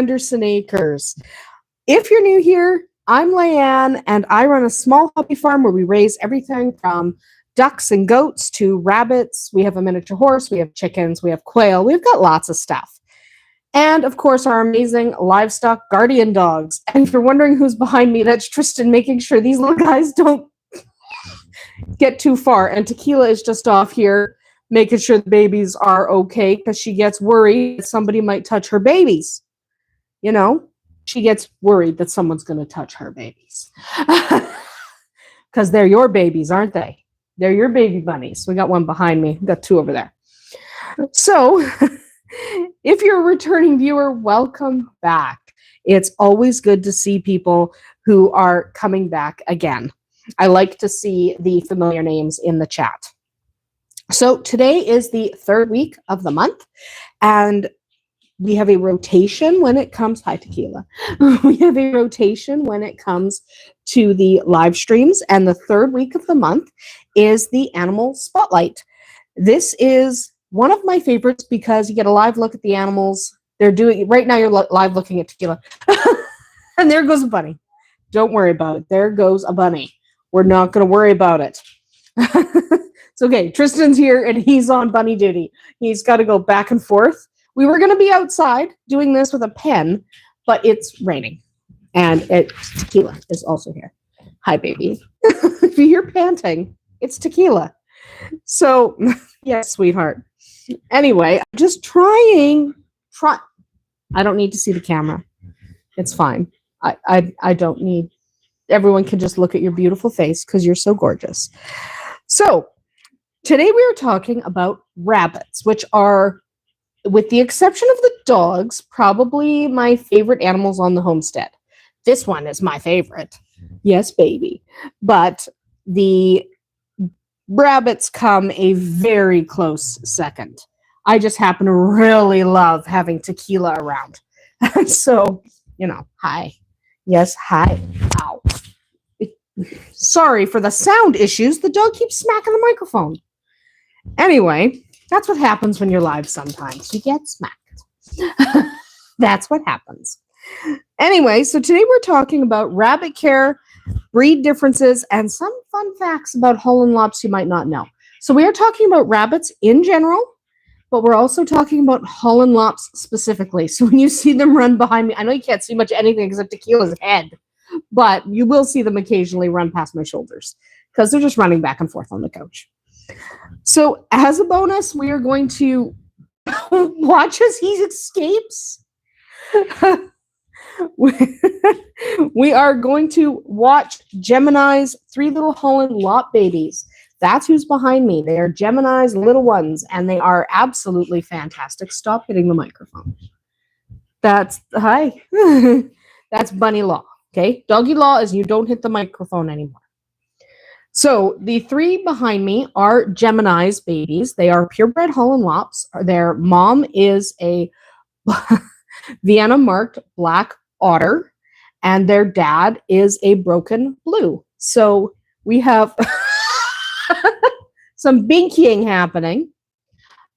Andersen Acres. If you're new here, I'm Leanne, and I run a small hobby farm where we raise everything from ducks and goats to rabbits. We have a miniature horse, we have chickens, we have quail, we've got lots of stuff. And of course, our amazing livestock guardian dogs. And if you're wondering who's behind me, that's Tristan making sure these little guys don't get too far. And Tequila is just off here making sure the babies are okay because she gets worried that somebody might touch her babies. You know, she gets worried that someone's going to touch her babies. Because they're your babies, aren't they? They're your baby bunnies. We got one behind me. We've got two over there. So if you're a returning viewer, welcome back. It's always good to see people who are coming back again. I like to see the familiar names in the chat. So today is the third week of the month, and we have a rotation when it comes, hi Tequila, we have a rotation when it comes to the live streams, and the third week of the month is the Animal Spotlight. This is one of my favorites because you get a live look at the animals. They're doing, right now you're live looking at Tequila, and there goes a bunny. Don't worry about it. There goes a bunny. We're not going to worry about it. It's okay. Tristan's here and he's on bunny duty. He's got to go back and forth. We were going to be outside doing this with a pen, but it's raining. And Tequila is also here. Hi, baby. If you hear panting, it's Tequila. So, yes, sweetheart. Anyway, I'm just trying. I don't need to see the camera. It's fine. I don't need. Everyone can just look at your beautiful face because you're so gorgeous. So today we are talking about rabbits, which are, with the exception of the dogs, probably my favorite animals on the homestead. This one is my favorite. Yes, baby. But the rabbits come a very close second. I just happen to really love having Tequila around. So, you know, hi. Yes, hi. Ow. Sorry for the sound issues. The dog keeps smacking the microphone. Anyway, that's what happens when you're live sometimes. You get smacked. That's what happens. Anyway, so today we're talking about rabbit care, breed differences, and some fun facts about Holland Lops you might not know. So we are talking about rabbits in general, but we're also talking about Holland Lops specifically. So when you see them run behind me, I know you can't see much anything except Tequila's head, but you will see them occasionally run past my shoulders because they're just running back and forth on the couch. So as a bonus, we are going to watch as he escapes. We are going to watch Gemini's three little Holland Lop babies. That's who's behind me. They are Gemini's little ones, and they are absolutely fantastic. Stop hitting the microphone. That's, hi. That's bunny law. Okay, doggy law is you don't hit the microphone anymore. So the three behind me are Gemini's babies. They are purebred Holland Lops. Their mom is a Vienna marked black otter, and their dad is a broken blue. So we have some binkying happening,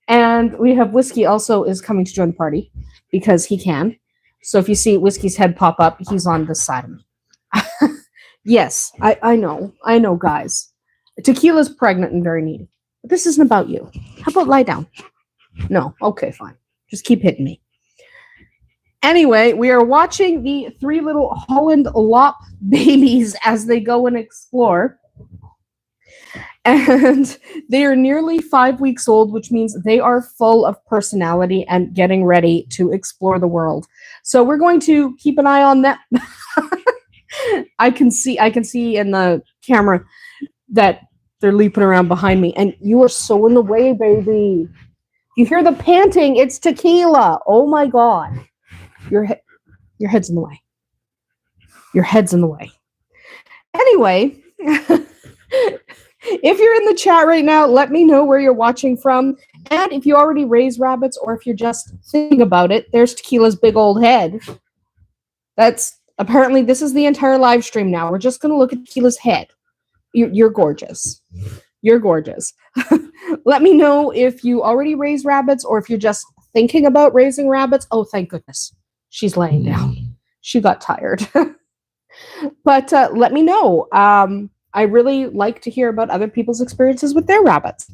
and we have Whiskey also is coming to join the party because he can. So if you see Whiskey's head pop up, he's on this side of me. Yes, I know, guys. Tequila's pregnant and very needy. But this isn't about you. How about lie down? No, okay, fine. Just keep hitting me. Anyway, we are watching the three little Holland Lop babies as they go and explore. And they are nearly 5 weeks old, which means they are full of personality and getting ready to explore the world. So we're going to keep an eye on that. I can see in the camera that they're leaping around behind me, and you are so in the way, baby. You hear the panting? It's Tequila. Oh my God. Your head's in the way. Your head's in the way. Anyway, if you're in the chat right now, let me know where you're watching from. And if you already raise rabbits or if you're just thinking about it, there's Tequila's big old head. That's apparently this is the entire live stream now. We're just going to look at Tequila's head. You're gorgeous. You're gorgeous. Let me know if you already raise rabbits or if you're just thinking about raising rabbits. Oh, thank goodness. She's laying down. She got tired. But let me know. I really like to hear about other people's experiences with their rabbits.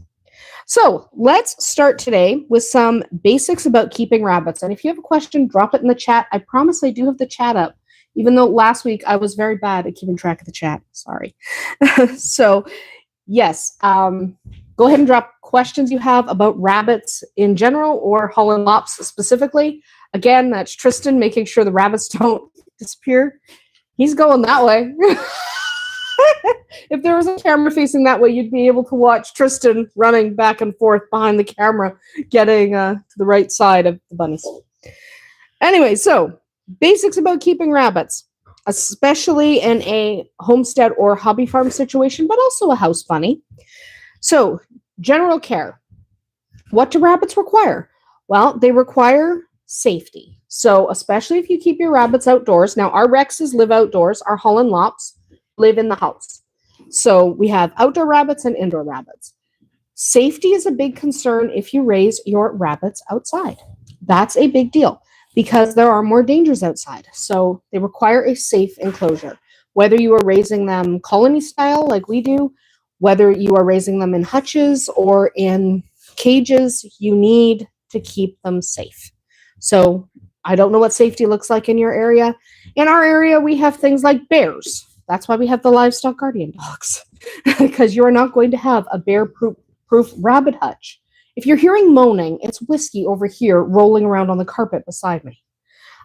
So let's start today with some basics about keeping rabbits. And if you have a question, drop it in the chat. I promise I do have the chat up, even though last week I was very bad at keeping track of the chat. Sorry. So yes, go ahead and drop questions you have about rabbits in general or Holland Lops specifically. Again, that's Tristan making sure the rabbits don't disappear. He's going that way. If there was a camera facing that way, you'd be able to watch Tristan running back and forth behind the camera, getting to the right side of the bunnies. Anyway, so basics about keeping rabbits, especially in a homestead or hobby farm situation, but also a house bunny. So, general care. What do rabbits require? Well, they require safety. So, especially if you keep your rabbits outdoors. Now, our Rexes live outdoors. Our Holland Lops live in the house. So, we have outdoor rabbits and indoor rabbits. Safety is a big concern if you raise your rabbits outside. That's a big deal because there are more dangers outside. So, they require a safe enclosure. Whether you are raising them colony style like we do, whether you are raising them in hutches or in cages, you need to keep them safe. So I don't know what safety looks like in your area. In our area, we have things like bears. That's why we have the livestock guardian dogs, because you are not going to have a bear-proof rabbit hutch. If you're hearing moaning, it's Whiskey over here rolling around on the carpet beside me.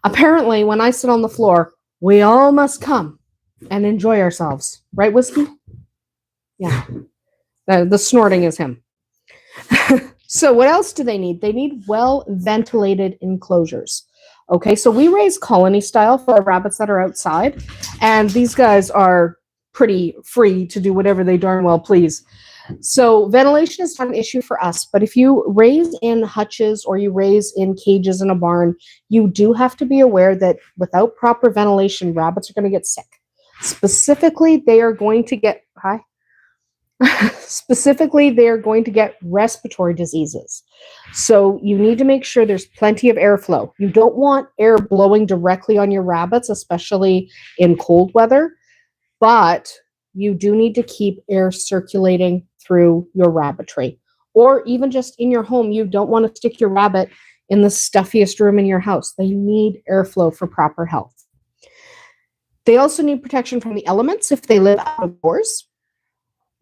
Apparently, when I sit on the floor, we all must come and enjoy ourselves. Right, Whiskey? Yeah, the snorting is him. So what else do they need? They need well-ventilated enclosures. Okay, so we raise colony style for our rabbits that are outside, and these guys are pretty free to do whatever they darn well please. So ventilation is not an issue for us, but if you raise in hutches or you raise in cages in a barn, you do have to be aware that without proper ventilation, rabbits are going to get sick. Specifically, they are going to get respiratory diseases. So you need to make sure there's plenty of airflow. You don't want air blowing directly on your rabbits, especially in cold weather, but you do need to keep air circulating through your rabbitry. Or even just in your home, you don't want to stick your rabbit in the stuffiest room in your house. They need airflow for proper health. They also need protection from the elements if they live outdoors.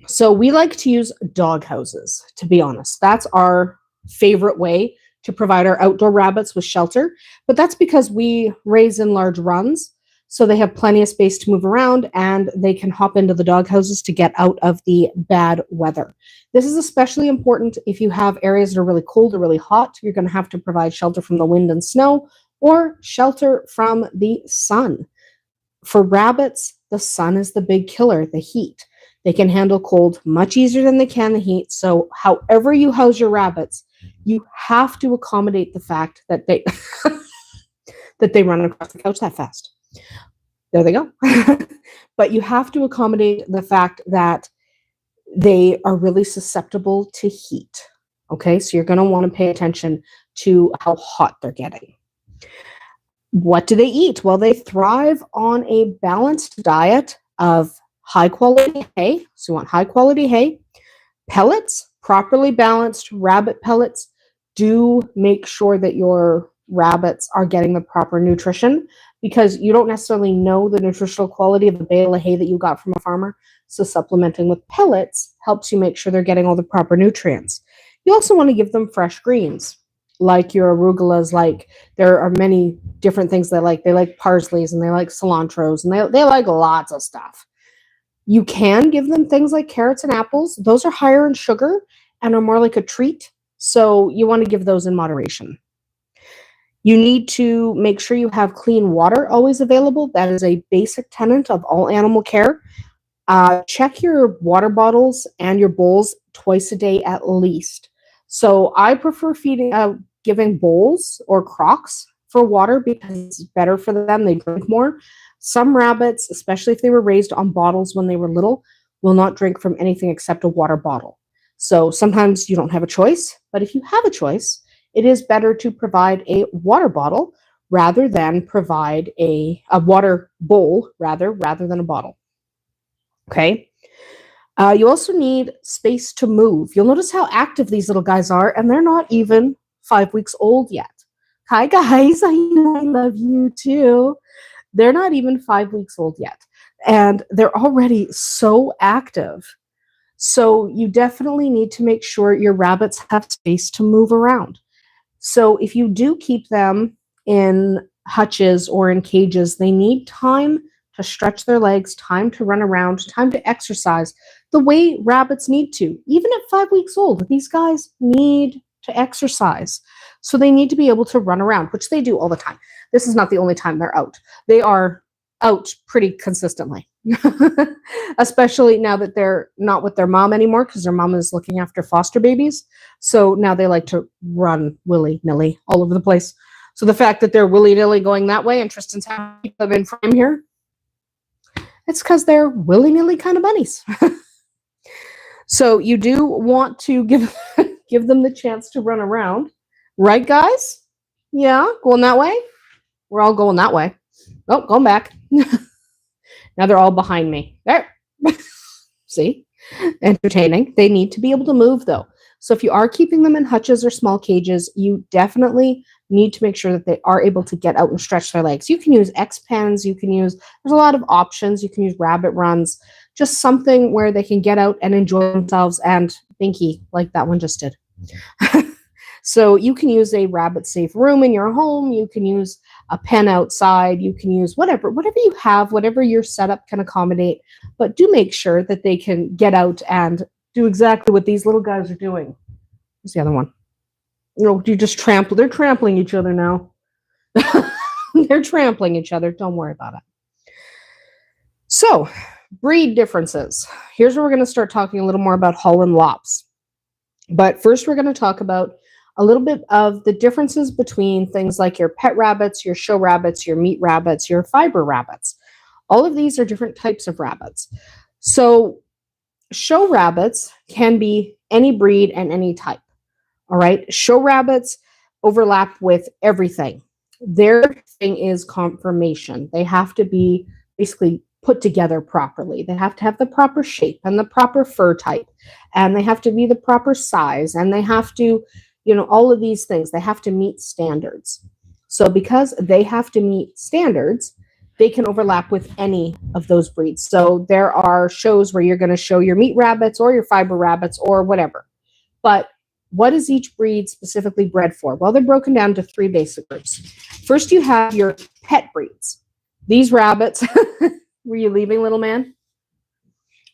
So we like to use dog houses, to be honest. That's our favorite way to provide our outdoor rabbits with shelter. But that's because we raise in large runs, so they have plenty of space to move around and they can hop into the dog houses to get out of the bad weather. This is especially important if you have areas that are really cold or really hot. You're going to have to provide shelter from the wind and snow or shelter from the sun. For rabbits, the sun is the big killer, the heat. They can handle cold much easier than they can the heat. So however you house your rabbits, you have to accommodate the fact that they that they run across the couch that fast. There they go. But you have to accommodate the fact that they are really susceptible to heat. Okay, so you're going to want to pay attention to how hot they're getting. What do they eat? Well, they thrive on a balanced diet of high quality hay. So you want high quality hay, pellets, properly balanced rabbit pellets. Do make sure that your rabbits are getting the proper nutrition because you don't necessarily know the nutritional quality of the bale of hay that you got from a farmer. So supplementing with pellets helps you make sure they're getting all the proper nutrients. You also want to give them fresh greens like your arugulas. Like there are many different things they like. They like parsleys and they like cilantros and they like lots of stuff. You can give them things like carrots and apples. Those are higher in sugar and are more like a treat. So you want to give those in moderation. You need to make sure you have clean water always available. That is a basic tenet of all animal care. Check your water bottles and your bowls twice a day at least. So I prefer giving bowls or crocks for water because it's better for them. They drink more. Some rabbits, especially if they were raised on bottles when they were little, will not drink from anything except a water bottle. So sometimes you don't have a choice, but if you have a choice, it is better to provide a water bottle rather than provide a water bowl rather than a bottle. Okay. You also need space to move. You'll notice how active these little guys are, and they're not even 5 weeks old yet. Hi, guys. I know I love you too. They're not even 5 weeks old yet, and they're already so active. So you definitely need to make sure your rabbits have space to move around. So if you do keep them in hutches or in cages, they need time to stretch their legs, time to run around, time to exercise the way rabbits need to. Even at 5 weeks old, these guys need to exercise. So they need to be able to run around, which they do all the time. This is not the only time they're out. They are out pretty consistently, especially now that they're not with their mom anymore because their mom is looking after foster babies. So now they like to run willy-nilly all over the place. So the fact that they're willy-nilly going that way, and Tristan's happy to in frame here, it's because they're willy-nilly kind of bunnies. So you do want to give them the chance to run around. Right, guys? Yeah, going that way? We're all going that way. Oh, going back. Now they're all behind me. There. See? Entertaining. They need to be able to move, though. So if you are keeping them in hutches or small cages, you definitely need to make sure that they are able to get out and stretch their legs. You can use X-Pens. There's a lot of options. You can use rabbit runs. Just something where they can get out and enjoy themselves and binky, like that one just did. So you can use a rabbit-safe room in your home. You can use a pen outside. You can use whatever you have, whatever your setup can accommodate. But do make sure that they can get out and do exactly what these little guys are doing. Where's the other one? You just trample. They're trampling each other now. They're trampling each other. Don't worry about it. So, breed differences. Here's where we're going to start talking a little more about Holland Lops. But first, we're going to talk about a little bit of the differences between things like your pet rabbits, your show rabbits, your meat rabbits, your fiber rabbits. All of these are different types of rabbits. So show rabbits can be any breed and any type. All right. Show rabbits overlap with everything. Their thing is conformation. They have to be basically put together properly. They have to have the proper shape and the proper fur type, and they have to be the proper size, and they have to, all of these things, they have to meet standards. So because they have to meet standards, they can overlap with any of those breeds. So there are shows where you're going to show your meat rabbits or your fiber rabbits or whatever. But what is each breed specifically bred for? Well, they're broken down to 3 basic groups. First, you have your pet breeds. These rabbits, were you leaving, little man?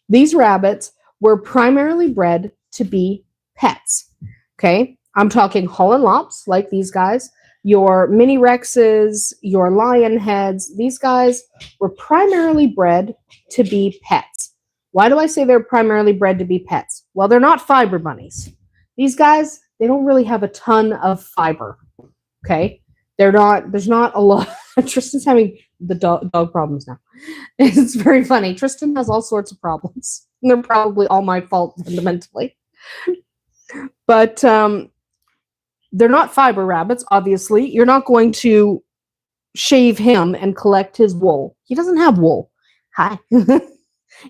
These rabbits were primarily bred to be pets. Okay, I'm talking Holland Lops, like these guys, your mini Rexes, your lion heads. These guys were primarily bred to be pets. Why do I say they're primarily bred to be pets? Well, they're not fiber bunnies. These guys, they don't really have a ton of fiber. Okay, there's not a lot. Tristan's having the dog problems now. It's very funny. Tristan has all sorts of problems. And they're probably all my fault fundamentally. But they're not fiber rabbits, obviously. You're not going to shave him and collect his wool. He doesn't have wool. Hi.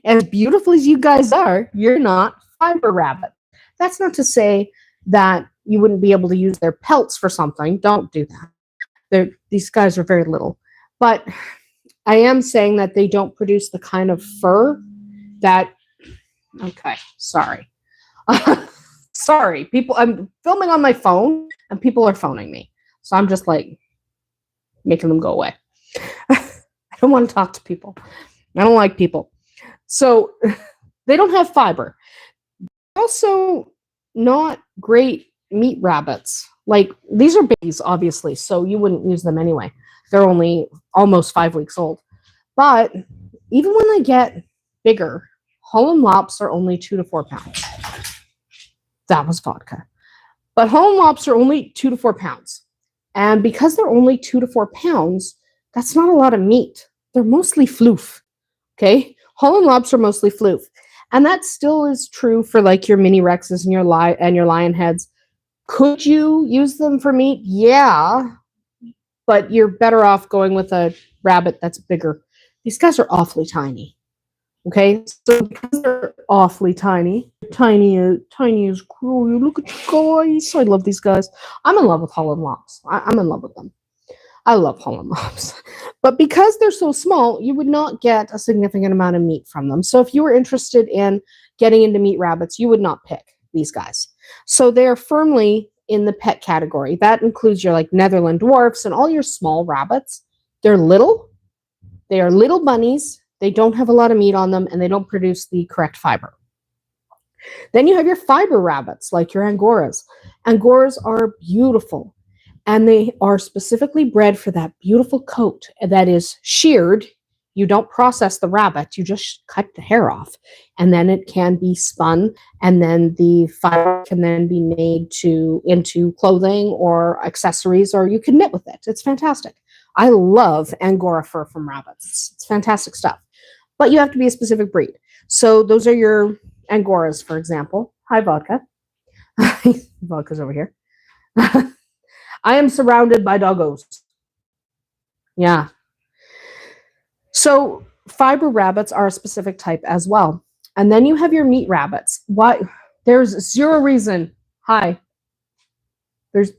As beautiful as you guys are, you're not fiber rabbit. That's not to say that you wouldn't be able to use their pelts for something. Don't do that. These guys are very little. But I am saying that they don't produce the kind of fur that... Okay, sorry. Sorry, people. I'm filming on my phone, and people are phoning me. So I'm just like making them go away. I don't want to talk to people. I don't like people. So they don't have fiber. Also, not great meat rabbits. Like, these are babies, obviously, so you wouldn't use them anyway. They're only almost 5 weeks old. But even when they get bigger, Holland Lops are only 2 to 4 pounds. That was vodka. But Holland Lops are only 2 to 4 pounds. And because they're only 2 to 4 pounds, that's not a lot of meat. They're mostly floof. Okay? Holland Lops are mostly floof. And that still is true for like your mini Rexes and your lion heads. Could you use them for meat? Yeah. but you're better off going with a rabbit that's bigger. These guys are awfully tiny. Okay, so because they're awfully tiny, tiny as cruel. Look at you guys. I love these guys. I'm in love with Holland Lops. I'm in love with them. I love Holland Lops. But because they're so small, you would not get a significant amount of meat from them. So if you were interested in getting into meat rabbits, you would not pick these guys. So they're firmly in the pet category. That includes your like Netherland dwarfs and all your small rabbits. They're little. They are little bunnies. They don't have a lot of meat on them, and they don't produce the correct fiber. Then you have your fiber rabbits, like your Angoras. Angoras are beautiful, and they are specifically bred for that beautiful coat that is sheared. You don't process the rabbit. You just cut the hair off, and then it can be spun, and then the fiber can then be made into clothing or accessories, or you can knit with it. It's fantastic. I love Angora fur from rabbits. It's fantastic stuff. But you have to be a specific breed. So those are your Angoras, for example. Hi, Vodka. Vodka's over here. I am surrounded by doggos. Yeah. So fiber rabbits are a specific type as well. And then you have your meat rabbits. Why? There's zero reason. Hi. There's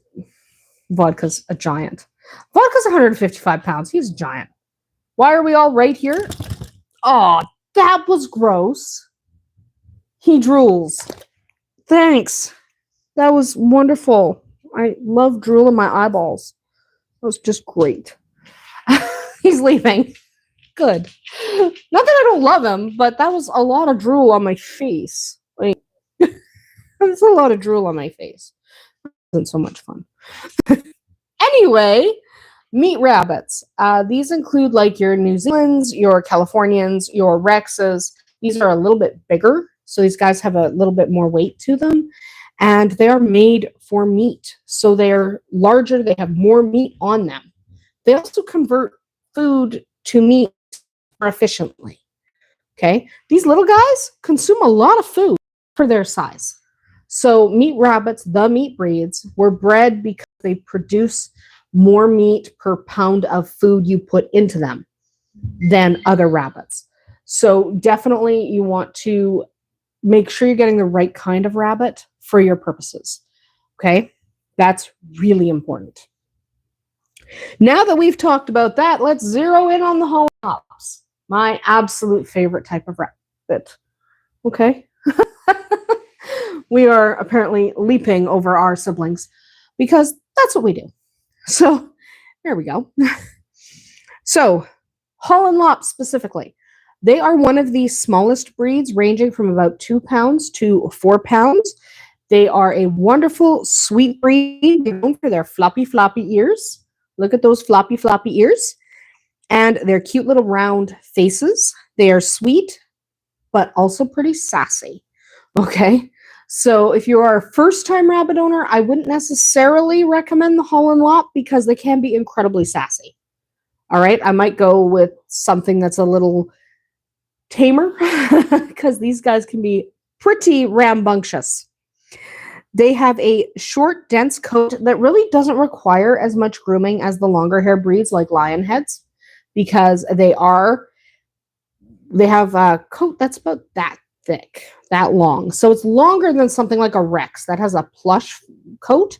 Vodka's a giant. Vodka's 155 pounds. He's a giant. Why are we all right here? Oh, that was gross. He drools. Thanks. That was wonderful. I love drool in my eyeballs. That was just great. He's leaving. Good. Not that I don't love him, but that was a lot of drool on my face. Like, there's a lot of drool on my face. It wasn't so much fun. Anyway, meat rabbits. These include like your New Zealands, your Californians, your Rexes. These are a little bit bigger, so these guys have a little bit more weight to them, and they are made for meat. So they're larger, they have more meat on them. They also convert food to meat more efficiently. Okay, these little guys consume a lot of food for their size. So meat rabbits, the meat breeds, were bred because they produce more meat per pound of food you put into them than other rabbits. So definitely you want to make sure you're getting the right kind of rabbit for your purposes. Okay, that's really important. Now that we've talked about that, let's zero in on the Holland Lops, my absolute favorite type of rabbit. Okay. We are apparently leaping over our siblings because that's what we do. So there we go. So Holland Lops specifically, they are one of the smallest breeds, ranging from about 2 pounds to 4 pounds. They are a wonderful, sweet breed, known for their floppy ears. Look at those floppy ears. And their cute little round faces. They are sweet, but also pretty sassy. Okay. So if you are a first-time rabbit owner, I wouldn't necessarily recommend the Holland Lop because they can be incredibly sassy. All right, I might go with something that's a little tamer because these guys can be pretty rambunctious. They have a short, dense coat that really doesn't require as much grooming as the longer hair breeds like lion heads because they have a coat that's about that thick, that long. So it's longer than something like a Rex that has a plush coat,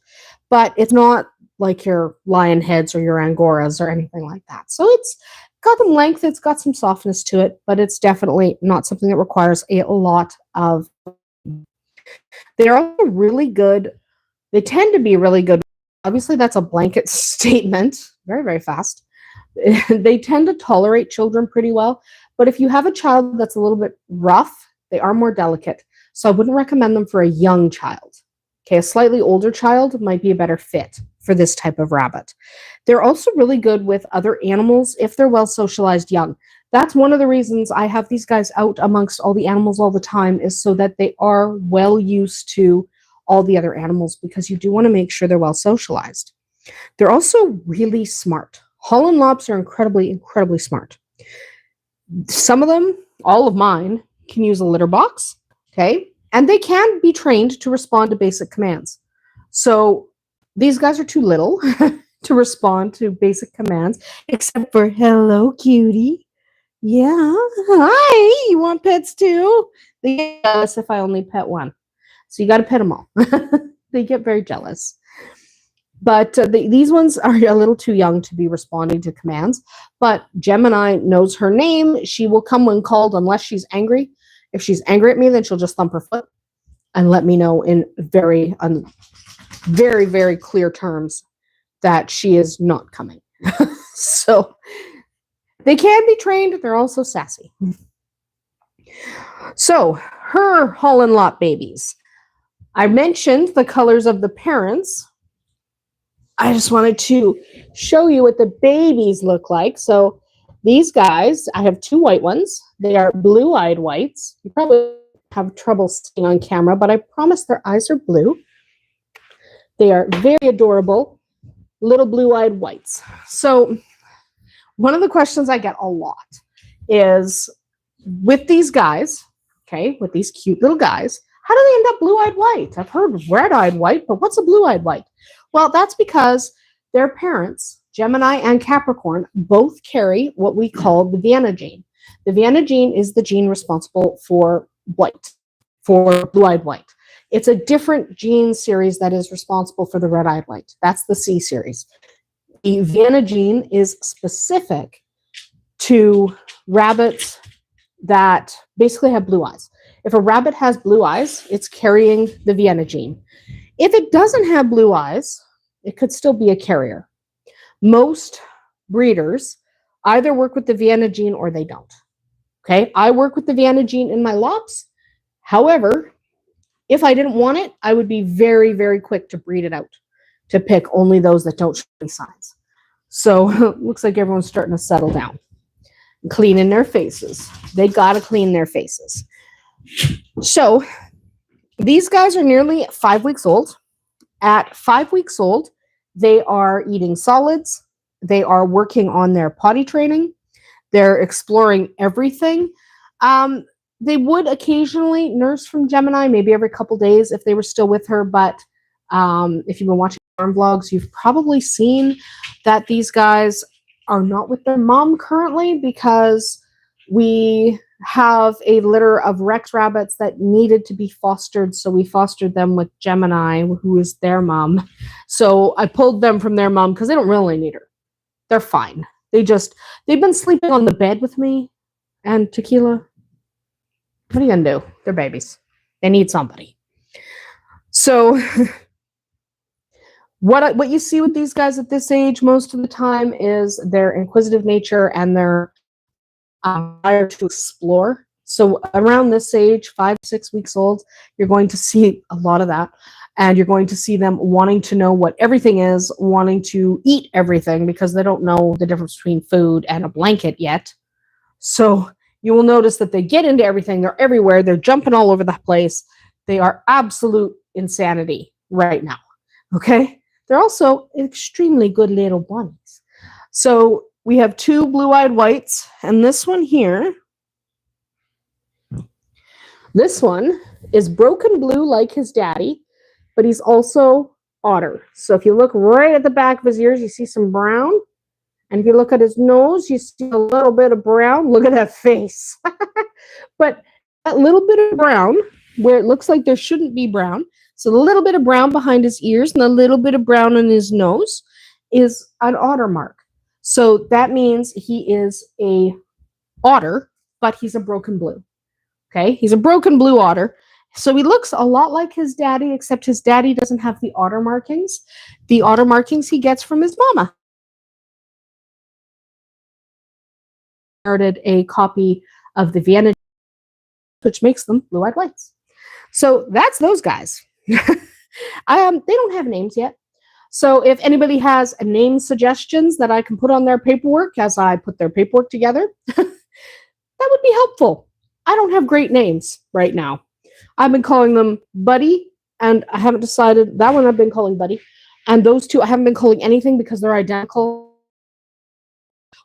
but it's not like your lion heads or your Angoras or anything like that. So it's got some length, it's got some softness to it, but it's definitely not something that requires a lot of. They're also really good. They tend to be really good. Obviously, that's a blanket statement. Very, very fast. They tend to tolerate children pretty well. But if you have a child that's a little bit rough, they are more delicate. So I wouldn't recommend them for a young child. Okay, a slightly older child might be a better fit for this type of rabbit. They're also really good with other animals if they're well socialized young. That's one of the reasons I have these guys out amongst all the animals all the time, is so that they are well used to all the other animals, because you do want to make sure they're well socialized. They're also really smart. Holland Lops are incredibly, incredibly smart. Some of them, all of mine, can use a litter box, okay? And they can be trained to respond to basic commands. So these guys are too little to respond to basic commands, except for hello, cutie. Yeah, hi, you want pets too? They get jealous if I only pet one. So you got to pet them all. They get very jealous. But these ones are a little too young to be responding to commands. But Gemini knows her name. She will come when called unless she's angry. If she's angry at me, then she'll just thump her foot and let me know in very, very, very clear terms that she is not coming. So they can be trained. They're also sassy. So her Holland Lot babies. I mentioned the colors of the parents. I just wanted to show you what the babies look like. So these guys, I have two white ones. They are blue-eyed whites. You probably have trouble seeing on camera, but I promise their eyes are blue. They are very adorable, little blue-eyed whites. So one of the questions I get a lot is, with these guys, okay, with these cute little guys, how do they end up blue-eyed white? I've heard red-eyed white, but what's a blue-eyed white? Well, that's because their parents, Gemini and Capricorn, both carry what we call the Vienna gene. The Vienna gene is the gene responsible for white, for blue-eyed white. It's a different gene series that is responsible for the red-eyed white. That's the C series. The Vienna gene is specific to rabbits that basically have blue eyes. If a rabbit has blue eyes, it's carrying the Vienna gene. If it doesn't have blue eyes, it could still be a carrier. Most breeders either work with the Vienna gene or they don't. Okay, I work with the Vienna gene in my lops. However, if I didn't want it, I would be very, very quick to breed it out, to pick only those that don't show any signs. So looks like everyone's starting to settle down and cleaning their faces. They got to clean their faces. So these guys are nearly 5 weeks old. At 5 weeks old, they are eating solids. They are working on their potty training. They're exploring everything. They would occasionally nurse from Gemini, maybe every couple days if they were still with her. But if you've been watching farm vlogs, you've probably seen that these guys are not with their mom currently because we have a litter of Rex rabbits that needed to be fostered. So we fostered them with Gemini, who is their mom. So I pulled them from their mom because they don't really need her. They're fine. They've been sleeping on the bed with me and Tequila. What are you going to do? They're babies. They need somebody. So what you see with these guys at this age most of the time is their inquisitive nature and their desire to explore. So around this age, 5 to 6 weeks old, you're going to see a lot of that. And you're going to see them wanting to know what everything is, wanting to eat everything because they don't know the difference between food and a blanket yet. So you will notice that they get into everything. They're everywhere. They're jumping all over the place. They are absolute insanity right now. Okay? They're also extremely good little bunnies. So we have two blue-eyed whites, and this one here, this one is broken blue like his daddy, but he's also otter. So if you look right at the back of his ears, you see some brown. And if you look at his nose, you see a little bit of brown. Look at that face. But that little bit of brown, where it looks like there shouldn't be brown, so a little bit of brown behind his ears and a little bit of brown on his nose is an otter mark. So that means he is a otter, but he's a broken blue. Okay, he's a broken blue otter. So he looks a lot like his daddy, except his daddy doesn't have the otter markings. The otter markings he gets from his mama. Inherited a copy of the Vienna, which makes them blue-eyed whites. So that's those guys. They don't have names yet. So if anybody has name suggestions that I can put on their paperwork as I put their paperwork together, that would be helpful. I don't have great names right now. I've been calling them Buddy, and I haven't decided. That one I've been calling Buddy. And those two I haven't been calling anything because they're identical.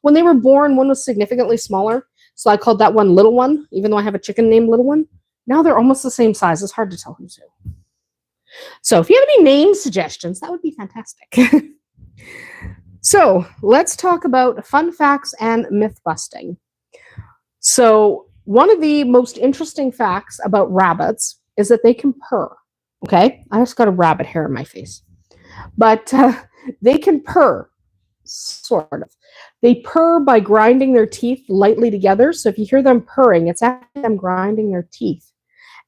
When they were born, one was significantly smaller. So I called that one Little One, even though I have a chicken named Little One. Now they're almost the same size. It's hard to tell who's who. So if you have any name suggestions, that would be fantastic. So let's talk about fun facts and myth busting. So one of the most interesting facts about rabbits is that they can purr. Okay, I just got a rabbit hair in my face, but they can purr, sort of. They purr by grinding their teeth lightly together. So if you hear them purring, it's actually them grinding their teeth.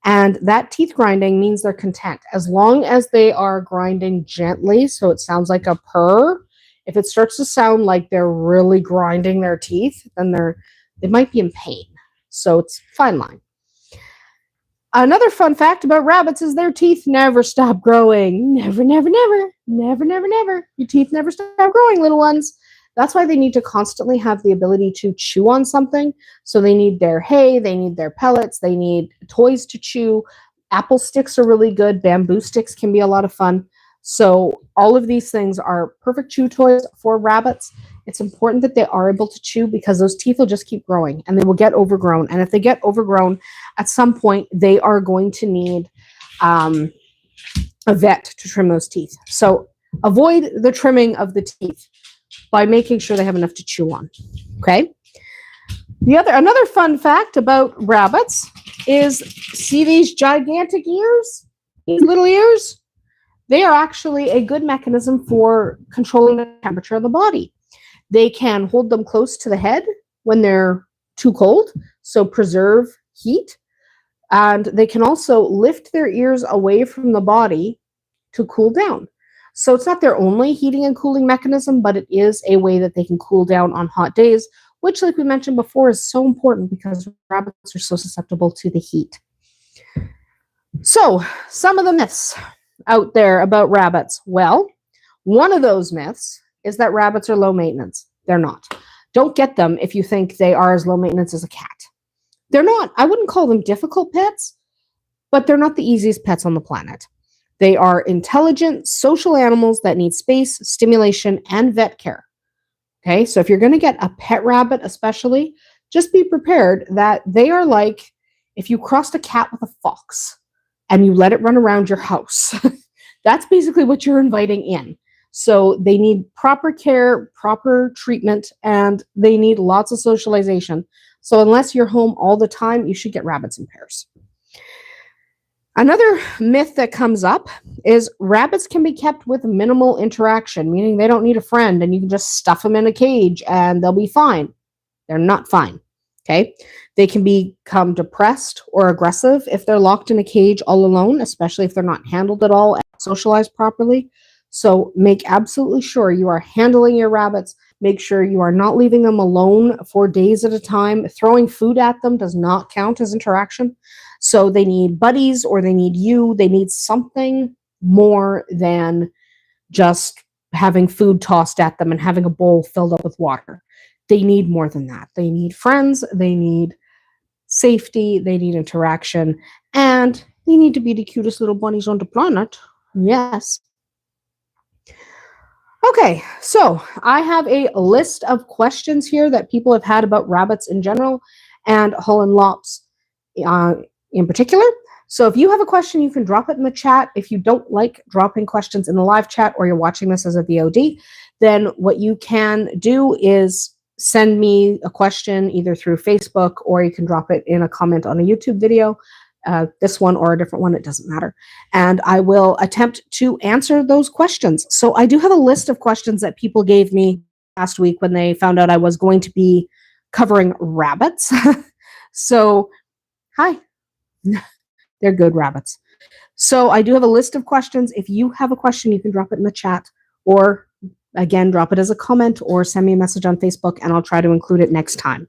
And that teeth grinding means they're content. As long as they are grinding gently, so it sounds like a purr. If it starts to sound like they're really grinding their teeth, then they might be in pain. So it's a fine line. Another fun fact about rabbits is their teeth never stop growing. Never, never, never, never, never, never. Your teeth never stop growing, little ones. That's why they need to constantly have the ability to chew on something. So they need their hay, they need their pellets, they need toys to chew. Apple sticks are really good. Bamboo sticks can be a lot of fun. So all of these things are perfect chew toys for rabbits. It's important that they are able to chew because those teeth will just keep growing and they will get overgrown. And if they get overgrown, at some point they are going to need a vet to trim those teeth. So avoid the trimming of the teeth by making sure they have enough to chew on. Okay. Another fun fact about rabbits is, see these gigantic ears? These little ears? They are actually a good mechanism for controlling the temperature of the body. They can hold them close to the head when they're too cold, so preserve heat. And they can also lift their ears away from the body to cool down. So it's not their only heating and cooling mechanism, but it is a way that they can cool down on hot days, which, like we mentioned before, is so important because rabbits are so susceptible to the heat. So some of the myths out there about rabbits. Well, one of those myths is that rabbits are low maintenance. They're not. Don't get them if you think they are as low maintenance as a cat. They're not. I wouldn't call them difficult pets, but they're not the easiest pets on the planet. They are intelligent, social animals that need space, stimulation, and vet care. Okay, so if you're going to get a pet rabbit especially, just be prepared that they are like if you crossed a cat with a fox and you let it run around your house. That's basically what you're inviting in. So they need proper care, proper treatment, and they need lots of socialization. So unless you're home all the time, you should get rabbits in pairs. Another myth that comes up is rabbits can be kept with minimal interaction, meaning they don't need a friend and you can just stuff them in a cage and they'll be fine. They're not fine. Okay. They can become depressed or aggressive if they're locked in a cage all alone, especially if they're not handled at all and socialized properly. So make absolutely sure you are handling your rabbits. Make sure you are not leaving them alone for days at a time. Throwing food at them does not count as interaction. So they need buddies or they need you. They need something more than just having food tossed at them and having a bowl filled up with water. They need more than that. They need friends. They need safety. They need interaction. And they need to be the cutest little bunnies on the planet. Yes. Okay, so I have a list of questions here that people have had about rabbits in general and Holland Lops in particular. So if you have a question, you can drop it in the chat. If you don't like dropping questions in the live chat or you're watching this as a VOD, then what you can do is send me a question either through Facebook or you can drop it in a comment on a YouTube video. This one or a different one, it doesn't matter. And I will attempt to answer those questions. So I do have a list of questions that people gave me last week when they found out I was going to be covering rabbits. So, hi. They're good rabbits. So I do have a list of questions. If you have a question, you can drop it in the chat or, again, drop it as a comment or send me a message on Facebook and I'll try to include it next time.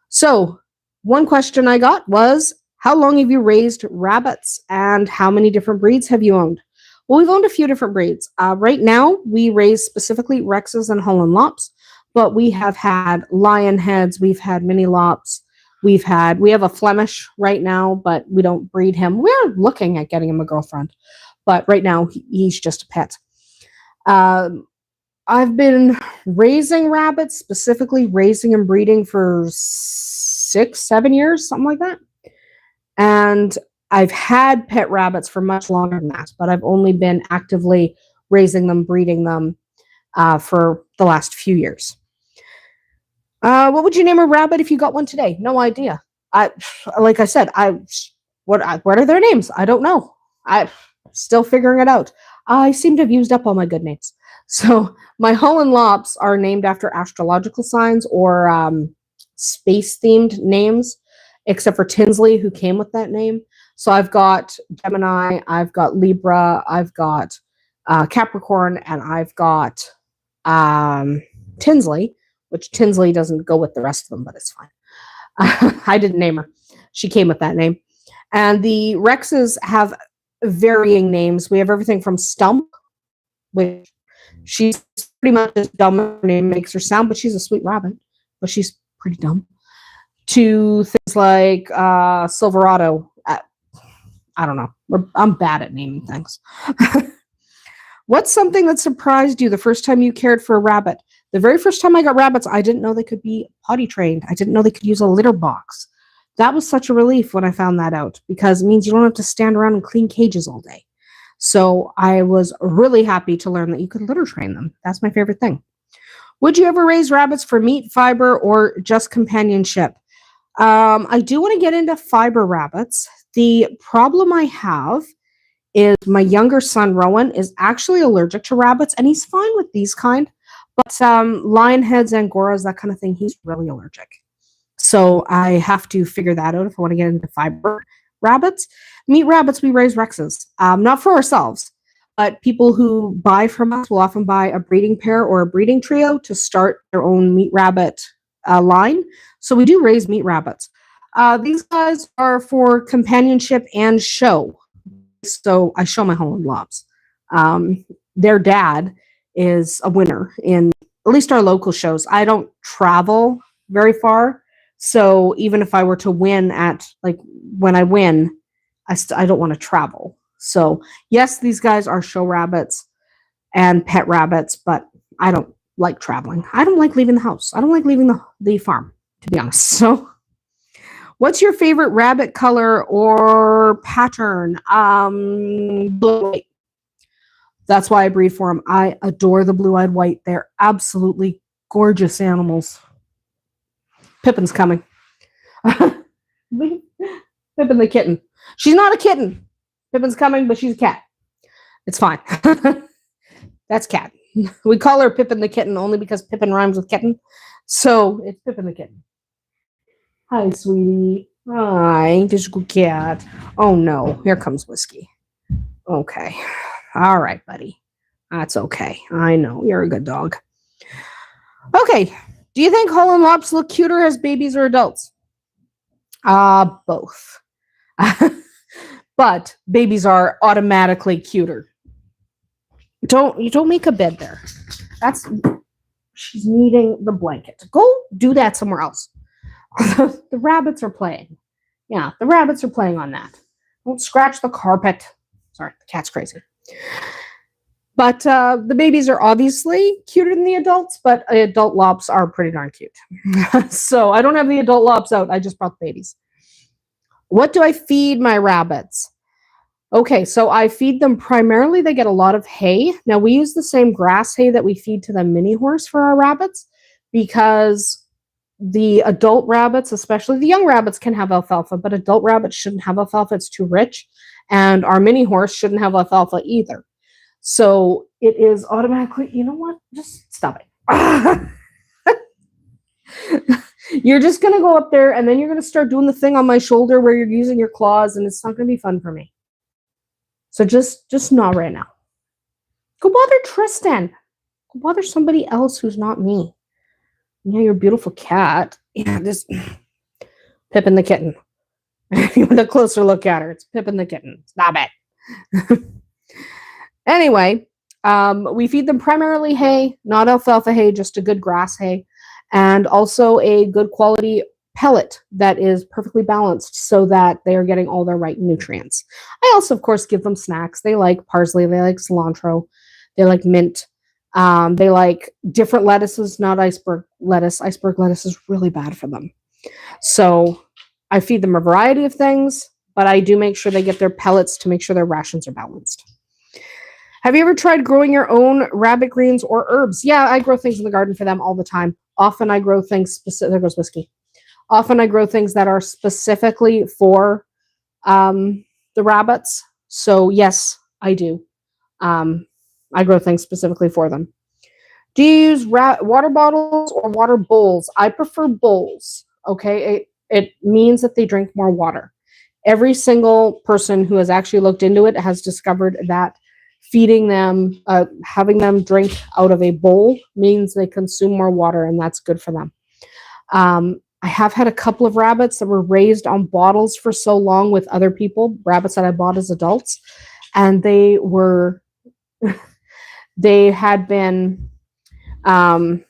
So one question I got was, how long have you raised rabbits and how many different breeds have you owned? Well, we've owned a few different breeds. Right now, we raise specifically Rexes and Holland Lops, but we have had lion heads, we've had mini lops, we have a Flemish right now, but we don't breed him. We're looking at getting him a girlfriend, but right now he's just a pet. I've been raising rabbits, specifically raising and breeding for 6-7 years, something like that. And I've had pet rabbits for much longer than that, but I've only been actively raising them, breeding them for the last few years. What would you name a rabbit if you got one today? No idea. Like I said, what are their names? I don't know. I'm still figuring it out. I seem to have used up all my good names. So my Holland Lops are named after astrological signs or space-themed names, except for Tinsley, who came with that name. So I've got Gemini, I've got Libra, I've got Capricorn, and I've got Tinsley, which Tinsley doesn't go with the rest of them, but it's fine. I didn't name her. She came with that name. And the Rexes have varying names. We have everything from Stump, which she's pretty much as dumb as her name makes her sound, but she's a sweet rabbit, but she's pretty dumb, to things like Silverado. I don't know. I'm bad at naming things. What's something that surprised you the first time you cared for a rabbit? The very first time I got rabbits, I didn't know they could be potty trained. I didn't know they could use a litter box. That was such a relief when I found that out, because it means you don't have to stand around and clean cages all day. So I was really happy to learn that you could litter train them. That's my favorite thing. Would you ever raise rabbits for meat, fiber, or just companionship? I do want to get into fiber rabbits. The problem I have is my younger son, Rowan, is actually allergic to rabbits, and he's fine with these kind. But lion heads, angoras, that kind of thing, he's really allergic. So I have to figure that out if I want to get into fiber rabbits. Meat rabbits, we raise Rexes. Not for ourselves, but people who buy from us will often buy a breeding pair or a breeding trio to start their own meat rabbit line. So we do raise meat rabbits. These guys are for companionship and show. So I show my Holland Lops. Their dad is a winner in at least our local shows. I don't travel very far. So even if I were to win at, like, when I win, I don't want to travel. So yes, these guys are show rabbits and pet rabbits, but I don't like traveling. I don't like leaving the house. I don't like leaving the farm, to be honest. So what's your favorite rabbit color or pattern? Blue. That's why I breed for them. I adore the blue-eyed white. They're absolutely gorgeous animals. Pippin's coming. Pippin the kitten. She's not a kitten. Pippin's coming, but she's a cat. It's fine. That's cat. We call her Pippin the kitten only because Pippin rhymes with kitten. So it's Pippin the kitten. Hi, sweetie. Hi, this is a good cat. Oh no, here comes Whiskey. Okay. All right, buddy. That's okay. I know. You're a good dog. Okay. Do you think Holland Lops look cuter as babies or adults? Both. But babies are automatically cuter. Don't make a bed there. She's needing the blanket. Go do that somewhere else. The rabbits are playing. Yeah, the rabbits are playing on that. Don't scratch the carpet. Sorry, the cat's crazy. But the babies are obviously cuter than the adults, but adult Lops are pretty darn cute. So I don't have the adult Lops out. I just brought the babies. What do I feed my rabbits? Okay, so I feed them primarily, they get a lot of hay. Now, we use the same grass hay that we feed to the mini horse for our rabbits, because the adult rabbits, especially the young rabbits, can have alfalfa, but adult rabbits shouldn't have alfalfa. It's too rich. And our mini horse shouldn't have alfalfa either. So it is automatically, you know what? Just stop it. You're just going to go up there and then you're going to start doing the thing on my shoulder where you're using your claws, and it's not going to be fun for me. So just not right now. Go bother Tristan. Go bother somebody else who's not me. Yeah, you're a beautiful cat. Yeah, this Pippin the kitten. If you want a closer look at her, it's Pippin the kitten. Stop it. Anyway, we feed them primarily hay, not alfalfa hay, just a good grass hay, and also a good quality pellet that is perfectly balanced so that they are getting all their right nutrients. I also, of course, give them snacks. They like parsley, they like cilantro, they like mint, they like different lettuces, not iceberg lettuce. Iceberg lettuce is really bad for them. So I feed them a variety of things, but I do make sure they get their pellets to make sure their rations are balanced. Have you ever tried growing your own rabbit greens or herbs? Yeah, I grow things in the garden for them all the time. Often I grow things specific. There goes whiskey. Often I grow things that are specifically for the rabbits. So yes, I do. Um, I grow things specifically for them. Do you use water bottles or water bowls? I prefer bowls. Okay, it means that they drink more water. Every single person who has actually looked into it has discovered that feeding them, having them drink out of a bowl means they consume more water, and that's good for them. I have had a couple of rabbits that were raised on bottles for so long with other people, rabbits that I bought as adults, and they had been on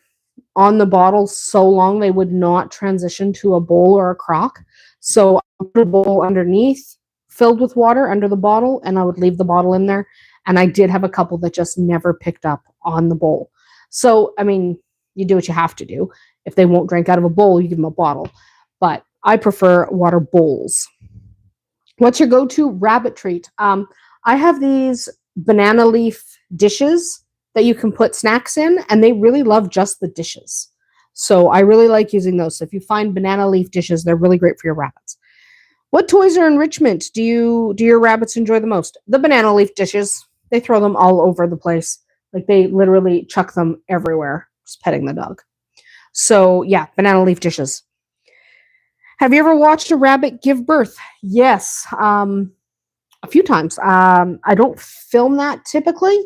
the bottle so long they would not transition to a bowl or a crock. So I put a bowl underneath filled with water under the bottle, and I would leave the bottle in there. And I did have a couple that just never picked up on the bowl. So, I mean, you do what you have to do. If they won't drink out of a bowl, you give them a bottle. But I prefer water bowls. What's your go-to rabbit treat? I have these banana leaf dishes that you can put snacks in, and they really love just the dishes. So I really like using those. So if you find banana leaf dishes, they're really great for your rabbits. What toys or enrichment do your rabbits enjoy the most? The banana leaf dishes. They throw them all over the place. Like they literally chuck them everywhere, just petting the dog. So yeah, banana leaf dishes. Have you ever watched a rabbit give birth? Yes, a few times. I don't film that typically.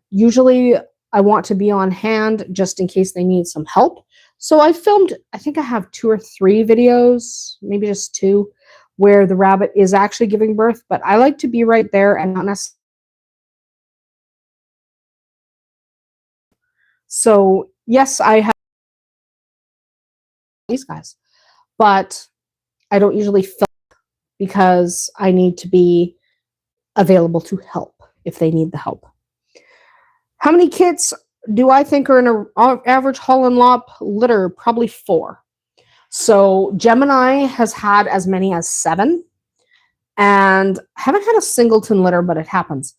Usually I want to be on hand just in case they need some help. So I filmed, I think I have 2 or 3 videos, maybe just 2, where the rabbit is actually giving birth, but I like to be right there and not necessarily. So yes, I have these guys, but I don't usually film because I need to be available to help if they need the help. How many kits do I think are in an average Holland Lop litter? Probably 4. So Gemini has had as many as 7, and I haven't had a singleton litter, but it happens.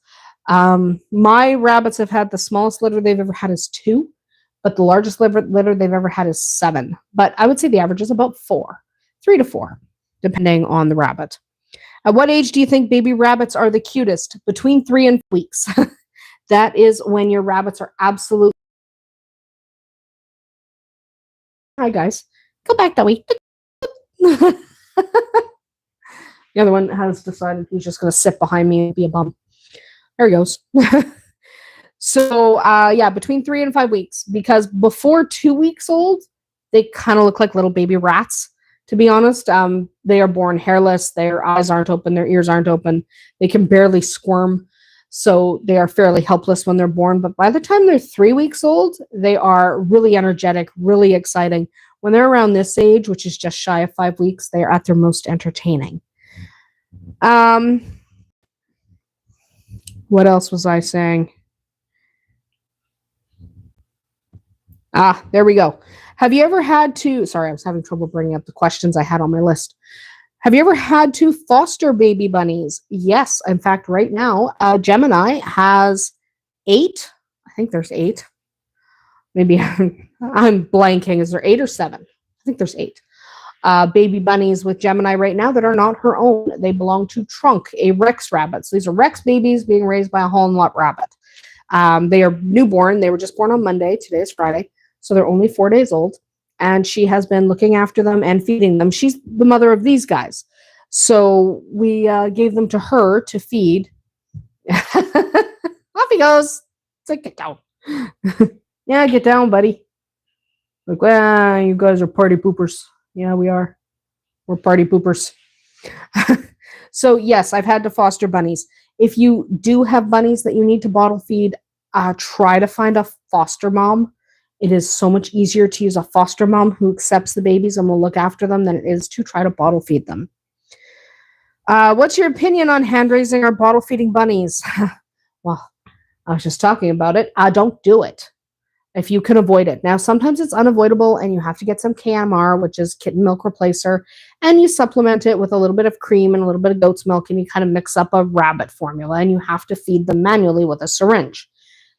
My rabbits have had the smallest litter they've ever had is 2, but the largest litter they've ever had is 7. But I would say the average is about 4, 3 to 4, depending on the rabbit. At what age do you think baby rabbits are the cutest? Between 3 and 4 weeks. That is when your rabbits are absolutely. Hi, guys. Go back, Dewey. The other one has decided he's just going to sit behind me and be a bum. There he goes. So, yeah, between 3 and 5 weeks, because before 2 weeks old, they kind of look like little baby rats, to be honest. They are born hairless. Their eyes aren't open. Their ears aren't open. They can barely squirm. So they are fairly helpless when they're born. But by the time they're 3 weeks old, they are really energetic, really exciting. When they're around this age, which is just shy of 5 weeks, they are at their most entertaining. What else was I saying? There we go. Have you ever had to, sorry, I was having trouble bringing up the questions I had on my list. Have you ever had to foster baby bunnies? Yes. In fact, right now, Gemini has 8. I think there's 8. Maybe I'm blanking. Is there 8 or 7? I think there's 8. Baby bunnies with Gemini right now that are not her own. They belong to Trunk, a Rex rabbit. So these are Rex babies being raised by a Holland Lop rabbit. They are newborn. They were just born on Monday. Today is Friday. So they're only 4 days old. And she has been looking after them and feeding them. She's the mother of these guys. So we gave them to her to feed. Off he goes. It's like, get down. Yeah, get down, buddy. Like, well, you guys are party poopers. Yeah, we are. We're party poopers. So, yes, I've had to foster bunnies. If you do have bunnies that you need to bottle feed, try to find a foster mom. It is so much easier to use a foster mom who accepts the babies and will look after them than it is to try to bottle feed them. What's your opinion on hand raising or bottle feeding bunnies? Well, I was just talking about it. Don't do it. if you can avoid it. Now, sometimes it's unavoidable and you have to get some KMR, which is kitten milk replacer, and you supplement it with a little bit of cream and a little bit of goat's milk, and you kind of mix up a rabbit formula, and you have to feed them manually with a syringe.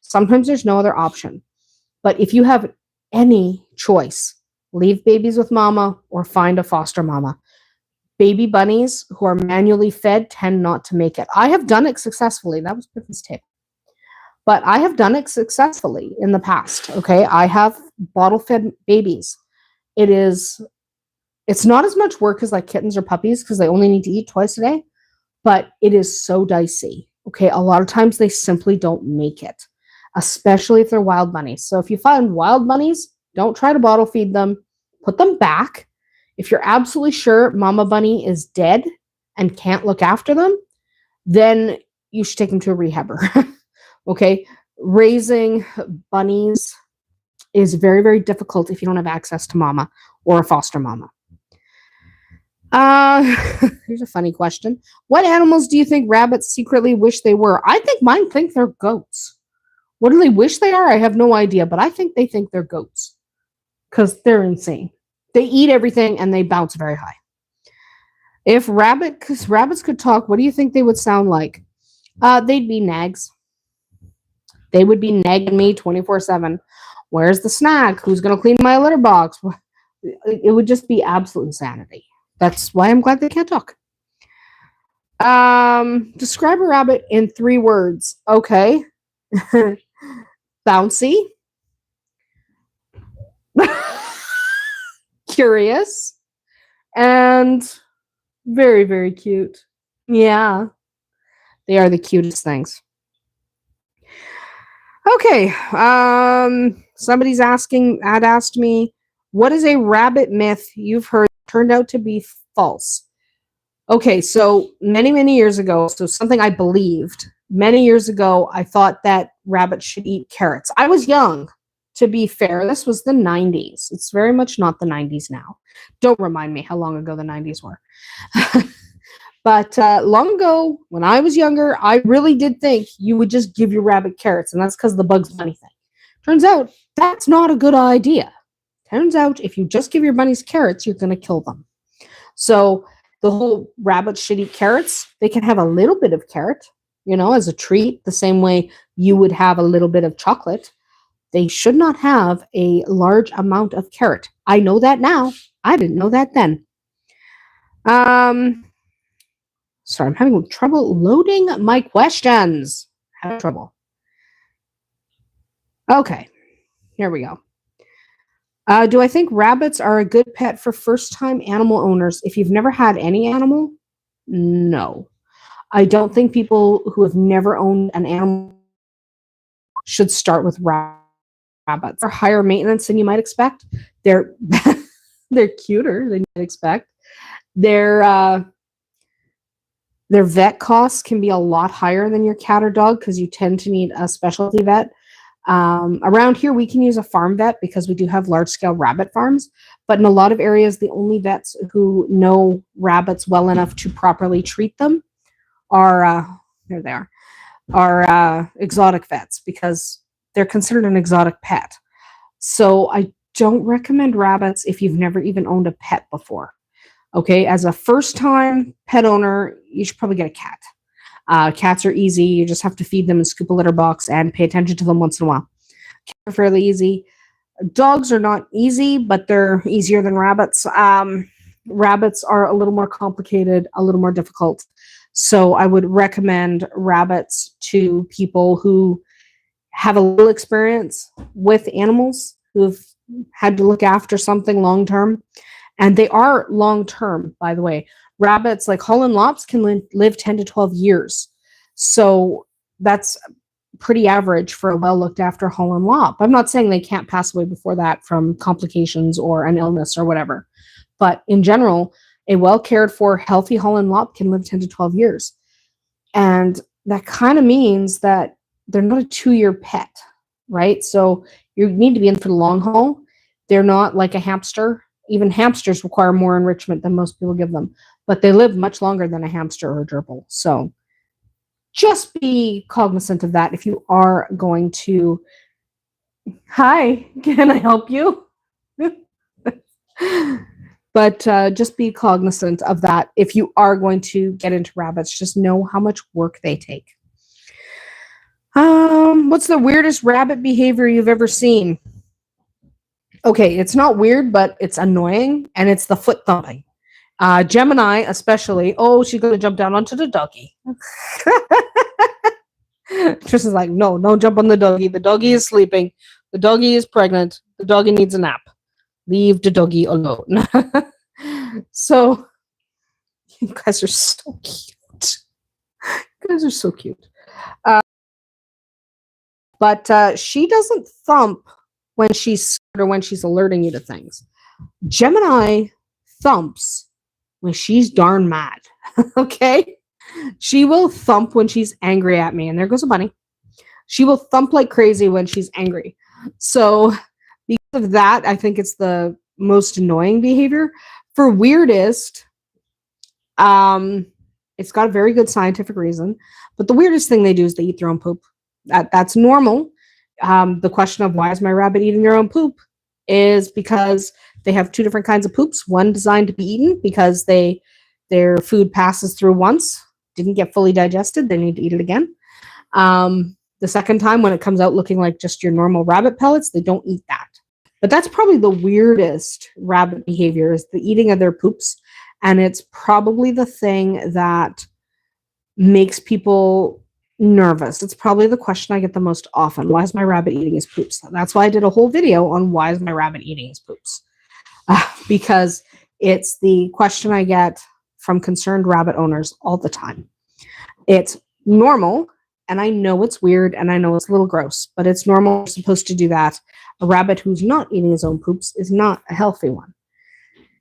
Sometimes there's no other option. But if you have any choice, leave babies with mama or find a foster mama. Baby bunnies who are manually fed tend not to make it. I have done it successfully. That was Pippa's tape. But I have done it successfully in the past, okay? I have bottle-fed babies. It's not as much work as like kittens or puppies because they only need to eat twice a day, but it is so dicey, okay? A lot of times they simply don't make it, especially if they're wild bunnies. So if you find wild bunnies, don't try to bottle feed them. Put them back. If you're absolutely sure mama bunny is dead and can't look after them, then you should take them to a rehabber. Okay, raising bunnies is very, very difficult if you don't have access to mama or a foster mama. Here's a funny question. What animals do you think rabbits secretly wish they were? I think mine think they're goats. What do they wish they are? I have no idea, but I think they think they're goats because they're insane. They eat everything and they bounce very high. If rabbits could talk, what do you think they would sound like? They'd be nags. They would be nagging me 24/7. Where's the snack? Who's going to clean my litter box? It would just be absolute insanity. That's why I'm glad they can't talk. Describe a rabbit in 3 words. Okay. Bouncy. Curious. And very, very cute. Yeah. They are the cutest things. Okay, somebody's had asked me, what is a rabbit myth you've heard turned out to be false? Okay, so many years ago, so something I believed, many years ago, I thought that rabbits should eat carrots. I was young, to be fair. This was the 90s. It's very much not the 90s now. Don't remind me how long ago the 90s were. But long ago, when I was younger, I really did think you would just give your rabbit carrots, and that's because of the Bugs Bunny thing. Turns out, that's not a good idea. Turns out, if you just give your bunnies carrots, you're going to kill them. So the whole rabbits should eat carrots. They can have a little bit of carrot, as a treat, the same way you would have a little bit of chocolate. They should not have a large amount of carrot. I know that now. I didn't know that then. Sorry, I'm having trouble loading my questions. Having trouble. Okay, here we go. Do I think rabbits are a good pet for first-time animal owners? If you've never had any animal, no. I don't think people who have never owned an animal should start with rabbits. They're higher maintenance than you might expect. They're cuter than you might expect. Their vet costs can be a lot higher than your cat or dog because you tend to need a specialty vet. Around here, we can use a farm vet because we do have large-scale rabbit farms. But in a lot of areas, the only vets who know rabbits well enough to properly treat them are exotic vets because they're considered an exotic pet. So I don't recommend rabbits if you've never even owned a pet before. Okay, as a first-time pet owner, you should probably get a cat. Cats are easy. You just have to feed them and scoop a litter box and pay attention to them once in a while. Cats are fairly easy. Dogs are not easy, but they're easier than rabbits. Rabbits are a little more complicated, a little more difficult. So I would recommend rabbits to people who have a little experience with animals, who've had to look after something long-term. And they are long-term, by the way. Rabbits like Holland Lops can live 10 to 12 years. So that's pretty average for a well-looked-after Holland Lop. I'm not saying they can't pass away before that from complications or an illness or whatever. But in general, a well-cared-for, healthy Holland Lop can live 10 to 12 years. And that kind of means that they're not a 2-year pet, right? So you need to be in for the long haul. They're not like a hamster. Even hamsters require more enrichment than most people give them, but they live much longer than a hamster or a gerbil. So just be cognizant of that if you are going to Hi, can I help you? But just be cognizant of that. If you are going to get into rabbits, just know how much work they take. What's the weirdest rabbit behavior you've ever seen? Okay, it's not weird, but it's annoying, and it's the foot thumping. Gemini, especially. Oh, she's gonna jump down onto the doggy. Tristan's like, no, don't jump on the doggy. The doggy is sleeping. The doggy is pregnant. The doggy needs a nap. Leave the doggy alone. So, you guys are so cute. You guys are so cute. But she doesn't thump when she's scared or when she's alerting you to things. Gemini thumps when she's darn mad. Okay? She will thump when she's angry at me. And there goes a bunny. She will thump like crazy when she's angry. So, because of that, I think it's the most annoying behavior. For weirdest, it's got a very good scientific reason. But the weirdest thing they do is they eat their own poop. That's normal. The question of why is my rabbit eating their own poop is because they have two different kinds of poops. One designed to be eaten because their food passes through once, didn't get fully digested, they need to eat it again. The second time, when it comes out looking like just your normal rabbit pellets, they don't eat that. But that's probably the weirdest rabbit behavior, is the eating of their poops. And it's probably the thing that makes people nervous. It's probably the question I get the most often. Why is my rabbit eating his poops? That's why I did a whole video on why is my rabbit eating his poops. Because it's the question I get from concerned rabbit owners all the time. It's normal, and I know it's weird, and I know it's a little gross, but it's normal. You're supposed to do that. A rabbit who's not eating his own poops is not a healthy one.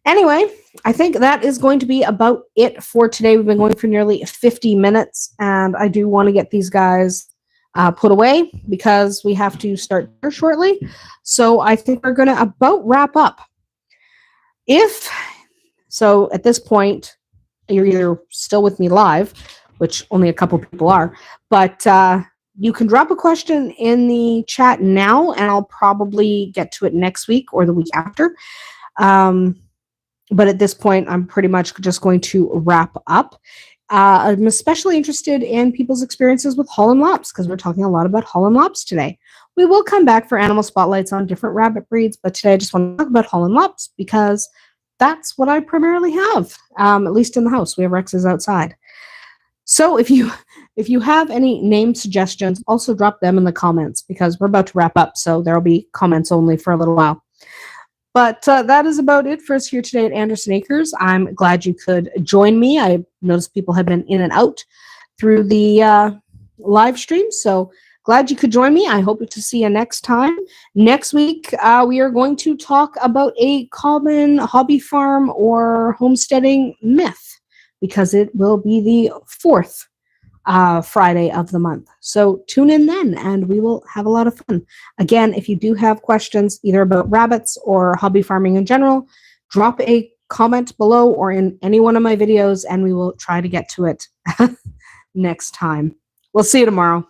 Anyway, I think that is going to be about it for today. We've been going for nearly 50 minutes, and I do want to get these guys put away because we have to start shortly. So I think we're going to about wrap up. So at this point, you're either still with me live, which only a couple people are, but you can drop a question in the chat now, and I'll probably get to it next week or the week after. But at this point, I'm pretty much just going to wrap up. I'm especially interested in people's experiences with Holland Lops because we're talking a lot about Holland Lops today. We will come back for animal spotlights on different rabbit breeds, but today I just want to talk about Holland Lops because that's what I primarily have, at least in the house. We have Rexes outside. So if you have any name suggestions, also drop them in the comments because we're about to wrap up, so there'll be comments only for a little while. But that is about it for us here today at Andersen Acres. I'm glad you could join me. I noticed people have been in and out through the live stream, so glad you could join me. I hope to see you next time. Next week, we are going to talk about a common hobby farm or homesteading myth because it will be the 4th Friday of the month. So tune in then and we will have a lot of fun. Again, if you do have questions either about rabbits or hobby farming in general, drop a comment below or in any one of my videos and we will try to get to it next time. We'll see you tomorrow.